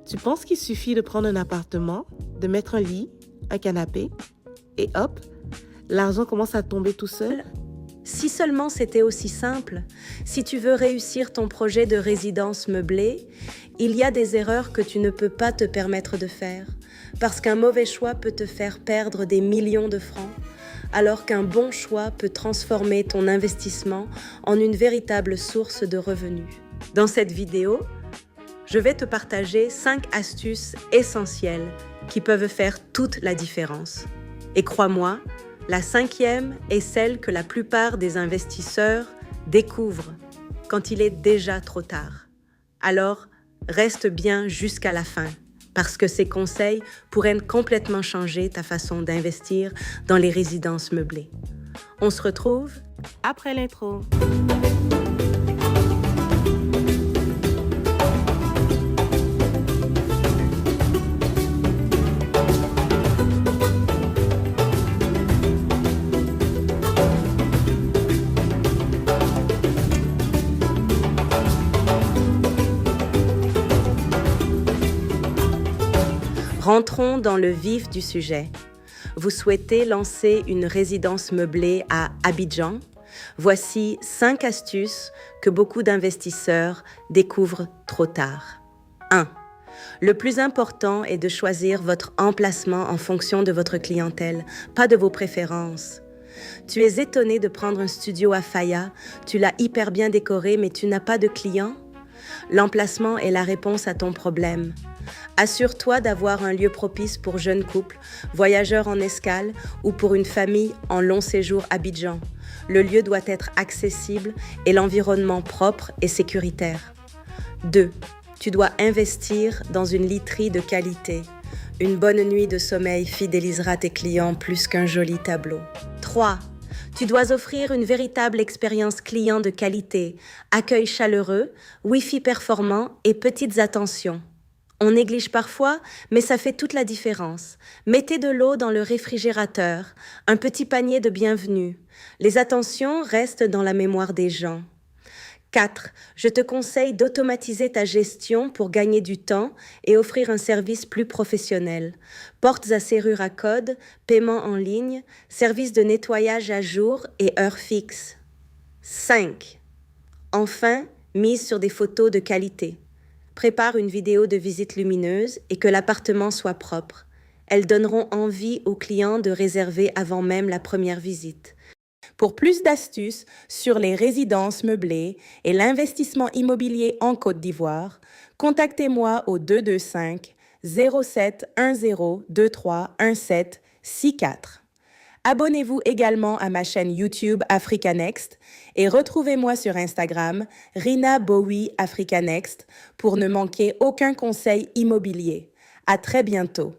Tu penses qu'il suffit de prendre un appartement, de mettre un lit, un canapé, et hop, l'argent commence à tomber tout seul? Si seulement c'était aussi simple, si tu veux réussir ton projet de résidence meublée, il y a des erreurs que tu ne peux pas te permettre de faire, parce qu'un mauvais choix peut te faire perdre des millions de francs, alors qu'un bon choix peut transformer ton investissement en une véritable source de revenus. Dans cette vidéo, je vais te partager 5 astuces essentielles qui peuvent faire toute la différence. Et crois-moi, la 5e est celle que la plupart des investisseurs découvrent quand il est déjà trop tard. Alors, reste bien jusqu'à la fin, parce que ces conseils pourraient complètement changer ta façon d'investir dans les résidences meublées. On se retrouve après l'intro. Rentrons dans le vif du sujet. Vous souhaitez lancer une résidence meublée à Abidjan? Voici 5 astuces que beaucoup d'investisseurs découvrent trop tard. 1. Le plus important est de choisir votre emplacement en fonction de votre clientèle, pas de vos préférences. Tu es étonné de prendre un studio à Faya, tu l'as hyper bien décoré mais tu n'as pas de clients? L'emplacement est la réponse à ton problème. Assure-toi d'avoir un lieu propice pour jeunes couples, voyageurs en escale ou pour une famille en long séjour à Abidjan. Le lieu doit être accessible et l'environnement propre et sécuritaire. 2. Tu dois investir dans une literie de qualité. Une bonne nuit de sommeil fidélisera tes clients plus qu'un joli tableau. 3. Tu dois offrir une véritable expérience client de qualité, accueil chaleureux, Wi-Fi performant et petites attentions. On néglige parfois, mais ça fait toute la différence. Mettez de l'eau dans le réfrigérateur, un petit panier de bienvenue. Les attentions restent dans la mémoire des gens. 4. Je te conseille d'automatiser ta gestion pour gagner du temps et offrir un service plus professionnel. Portes à serrure à code, paiement en ligne, service de nettoyage à jour et heure fixe. 5. Enfin, mise sur des photos de qualité. Prépare une vidéo de visite lumineuse et que l'appartement soit propre. Elles donneront envie aux clients de réserver avant même la première visite. Pour plus d'astuces sur les résidences meublées et l'investissement immobilier en Côte d'Ivoire, contactez-moi au 225 07 10 23 17 64. Abonnez-vous également à ma chaîne YouTube Africa Next et retrouvez-moi sur Instagram Rina Bowie Africa Next pour ne manquer aucun conseil immobilier. À très bientôt.